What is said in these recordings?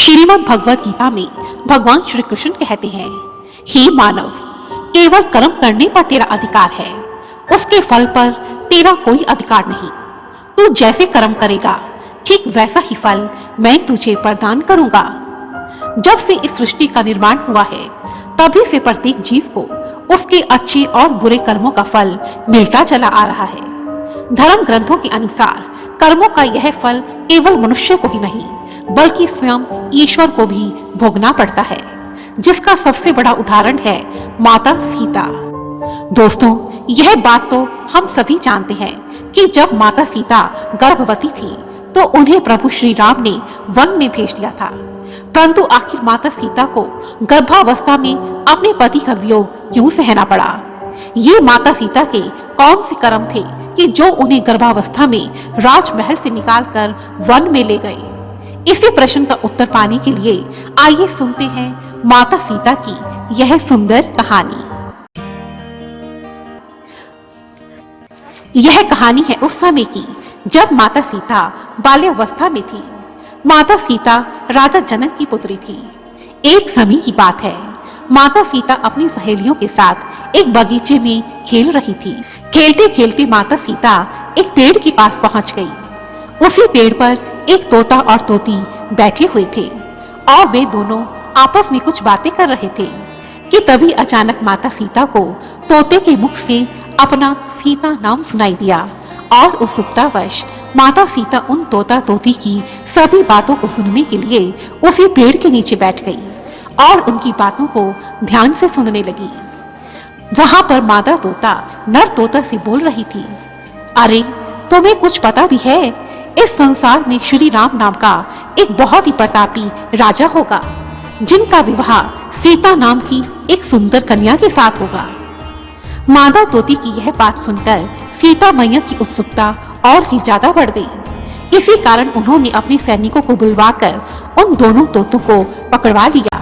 श्रीमद् भगवत गीता में भगवान श्री कृष्ण कहते हैं, हे मानव, केवल कर्म करने पर तेरा अधिकार है, उसके फल पर तेरा कोई अधिकार नहीं। तू जैसे कर्म करेगा ठीक वैसा ही फल मैं तुझे प्रदान करूंगा। जब से इस सृष्टि का निर्माण हुआ है तभी से प्रत्येक जीव को उसके अच्छे और बुरे कर्मों का फल मिलता चला आ रहा है। धर्म ग्रंथों के अनुसार कर्मों का यह फल केवल मनुष्य को ही नहीं बल्कि स्वयं ईश्वर को भी भोगना पड़ता है, जिसका सबसे बड़ा उदाहरण है माता सीता। दोस्तों, यह बात तो हम सभी जानते हैं कि जब माता सीता गर्भवती थी तो उन्हें प्रभु श्री राम ने वन में भेज दिया था, परंतु आखिर माता सीता को गर्भावस्था में अपने पति का वियोग क्यों सहना पड़ा? ये माता सीता के कौन से कर्म थे कि जो उन्हें गर्भावस्था में राजमहल से निकालकर वन में ले गए? इसी प्रश्न का उत्तर पाने के लिए आइए सुनते हैं माता सीता की यह सुंदर कहानी। यह कहानी है उस समय की जब माता सीता बाल्यावस्था में थी। माता सीता राजा जनक की पुत्री थी। एक समय की बात है, माता सीता अपनी सहेलियों के साथ एक बगीचे में खेल रही थी। खेलते खेलते माता सीता एक पेड़ के पास पहुंच गई। उसी पेड़ पर एक तोता और तोती बैठे हुए थे और वे दोनों आपस में कुछ बातें कर रहे थे कि तभी अचानक माता सीता को तोते के मुख से अपना सीता नाम सुनाई दिया और उत्सुकतावश माता सीता उन तोता तोती की सभी बातों को सुनने के लिए उसी पेड़ के नीचे बैठ गई और उनकी बातों को ध्यान से सुनने लगी। वहां पर मादा तोता नर तोता से बोल रही थी, अरे तुम्हें कुछ पता भी है, इस संसार में श्री राम नाम का एक बहुत ही प्रतापी राजा होगा जिनका विवाह सीता नाम की एक सुंदर कन्या के साथ होगा। मादा तोती की यह बात सुनकर सीता मैया की उत्सुकता और भी ज्यादा बढ़ गई। इसी कारण उन्होंने अपने सैनिकों को बुलवाकर उन दोनों तोतों को पकड़वा लिया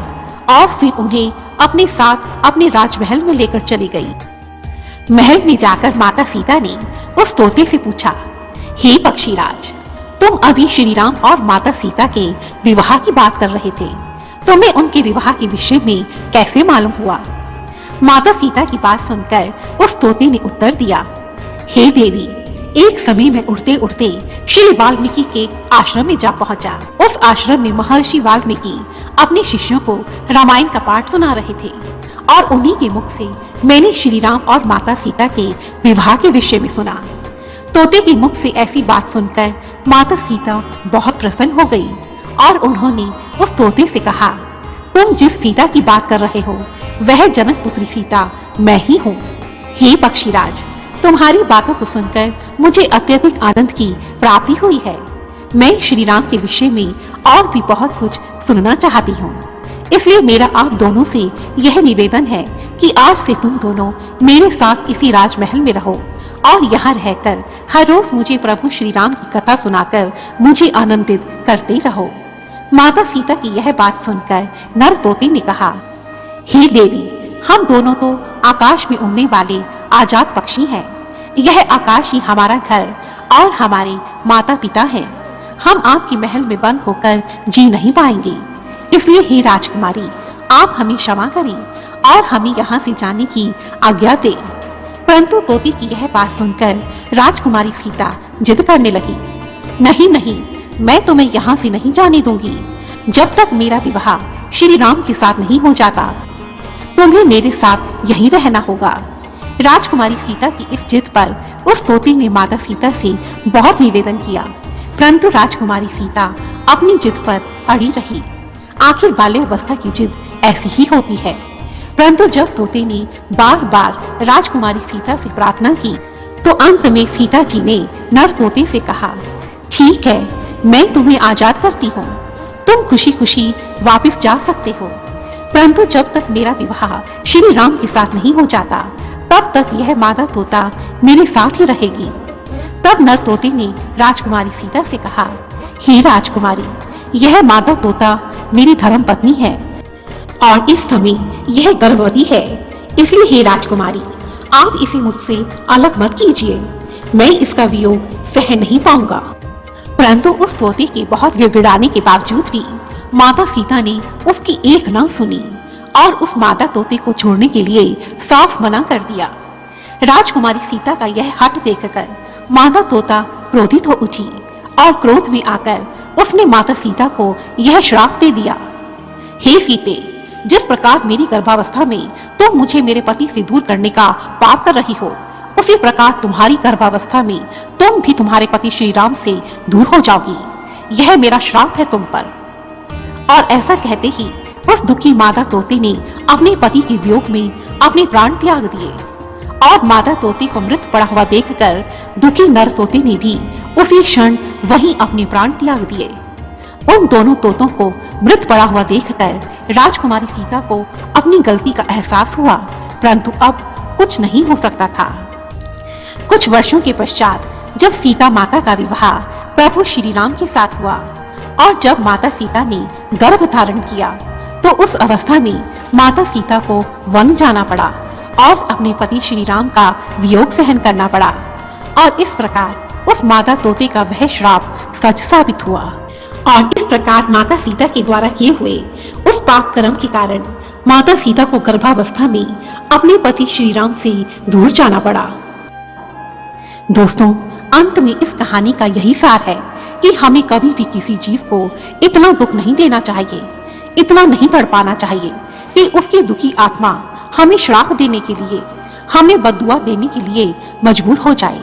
और फिर उन्हें अपने साथ अपने राजमहल में लेकर चली गई। महल में जाकर माता सीता ने उस तोते से पूछा, हे पक्षीराज, तुम अभी श्री राम और माता सीता के विवाह की बात कर रहे थे, तुम्हें उनके विवाह के विषय में कैसे मालूम हुआ? माता सीता की बात सुनकर उस तोते ने उत्तर दिया, हे देवी, एक समय में उड़ते उड़ते श्री वाल्मीकि के आश्रम में जा पहुंचा। उस आश्रम में महर्षि वाल्मीकि अपने शिष्यों को रामायण का पाठ सुना रहे थे और उन्हीं के मुख से मैंने श्री राम और माता सीता के विवाह के विषय में सुना। तोते के मुख से ऐसी बात सुनकर माता सीता बहुत प्रसन्न हो गई और उन्होंने उस तोते से कहा, तुम जिस सीता की बात कर रहे हो वह जनक पुत्री सीता मैं ही हूँ। हे पक्षीराज, तुम्हारी बातों को सुनकर मुझे अत्यधिक आनंद की प्राप्ति हुई है। मैं श्री राम के विषय में और भी बहुत कुछ सुनना चाहती हूँ, इसलिए मेरा आप दोनों से यह निवेदन है कि आज से तुम दोनों मेरे साथ इसी राजमहल में रहो और यहाँ रहकर हर रोज मुझे प्रभु श्री राम की कथा सुनाकर मुझे आनंदित करते रहो। माता सीता की यह बात सुनकर नर तोते ने कहा, हे देवी, हम दोनों तो आकाश में उड़ने वाले आजाद पक्षी हैं। यह आकाश ही हमारा घर और हमारे माता पिता हैं। हम आपके महल में बंद होकर जी नहीं पाएंगे, इसलिए हे राजकुमारी, आप हमें क्षमा करें और हमें यहाँ से जाने की आज्ञा दें। परंतु तोते की यह बात सुनकर राजकुमारी सीता जिद करने लगी, नहीं नहीं, मैं तुम्हें यहाँ से नहीं जाने दूंगी। जब तक मेरा विवाह श्री राम के साथ नहीं हो जाता तुम्हें मेरे साथ यहीं रहना होगा। राजकुमारी सीता की इस जिद पर उस तोते ने माता सीता से बहुत निवेदन किया, परंतु राजकुमारी सीता अपनी जिद पर अड़ी रही। आखिर बाल्यावस्था की जिद ऐसी ही होती है। परंतु जब तोते ने बार बार राजकुमारी सीता से प्रार्थना की तो अंत में सीता जी ने नर तोते से कहा, ठीक है, मैं तुम्हें आजाद करती हूँ, तुम खुशी खुशी वापस जा सकते हो, परंतु जब तक मेरा विवाह श्री राम के साथ नहीं हो जाता तब तक यह मादा तोता मेरे साथ ही रहेगी। तब नर तोते ने राजकुमारी सीता से कहा, हे राजकुमारी, यह मादा तोता मेरी धर्म पत्नी है और इस समय यह गर्भवती है, इसलिए हे राजकुमारी, आप इसे मुझसे अलग मत कीजिए, मैं इसका वियोग सह नहीं पाऊंगा। परंतु उस तोते के बहुत गिड़गिड़ाने के बावजूद भी माता सीता ने उसकी एक न सुनी और उस मादा तोते को छोड़ने के लिए साफ मना कर दिया। राजकुमारी सीता का यह हट देखकर मादा तोता क्रोधित हो उठी और क्रोध में आकर उसने माता सीता को यह श्राप दे दिया, हे सीते, जिस प्रकार मेरी गर्भावस्था में तुम मुझे मेरे पति से दूर करने का पाप कर रही हो, उसी प्रकार तुम्हारी गर्भावस्था में तुम भी तुम्हारे पति श्री राम से दूर हो जाओगी। यह मेरा श्राप है तुम पर। और ऐसा कहते ही उस दुखी मादा तोते ने अपने पति के वियोग में अपने प्राण त्याग दिए और मादा तोते को मृत पड़ा हुआ देखकर दुखी नर तोते ने भी उसी क्षण वहीं अपने प्राण त्याग दिए। उन दोनों तोतों को मृत पड़ा हुआ देखकर राजकुमारी सीता को अपनी गलती का एहसास हुआ, परंतु अब कुछ नहीं हो सकता था। कुछ वर्षों के पश्चात जब सीता माता का विवाह प्रभु श्री राम के साथ हुआ और जब माता सीता ने गर्भ धारण किया तो उस अवस्था में माता सीता को वन जाना पड़ा और अपने पति श्री राम का वियोग सहन करना पड़ा और इस प्रकार उस मादा तोते का वह श्राप सच साबित हुआ। और इस प्रकार माता सीता के द्वारा किए हुए उस पाप कर्म के कारण माता सीता को गर्भावस्था में अपने पति श्री राम से दूर जाना पड़ा। दोस्तों, अंत में इस कहानी का यही सार है कि हमें कभी भी किसी जीव को इतना दुख नहीं देना चाहिए, इतना नहीं तड़पाना चाहिए कि उसकी दुखी आत्मा हमें श्राप देने के लिए, हमें बद्दुआ देने के लिए मजबूर हो जाए,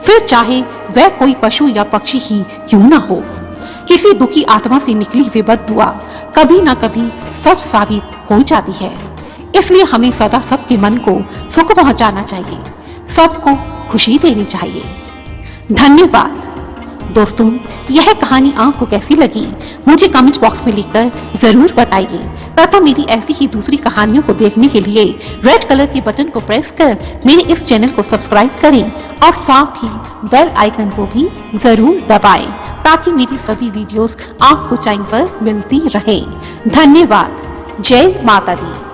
फिर चाहे वह कोई पशु या पक्षी ही क्यों ना हो। किसी दुखी आत्मा से निकली हुई बद्दुआ कभी ना कभी सच साबित हो जाती है। इसलिए हमें सदा सबके मन को सुख पहुंचाना चाहिए, सबको खुशी देनी चाहिए। धन्यवाद। दोस्तों, यह कहानी आपको कैसी लगी मुझे कमेंट बॉक्स में लिखकर जरूर बताइए तथा मेरी ऐसी ही दूसरी कहानियों को देखने के लिए रेड कलर के बटन को प्रेस कर मेरे इस चैनल को सब्सक्राइब करें और साथ ही बेल आइकन को भी जरूर दबाएं ताकि मेरी सभी वीडियोस आपको टाइम पर मिलती रहे। धन्यवाद। जय माता दी।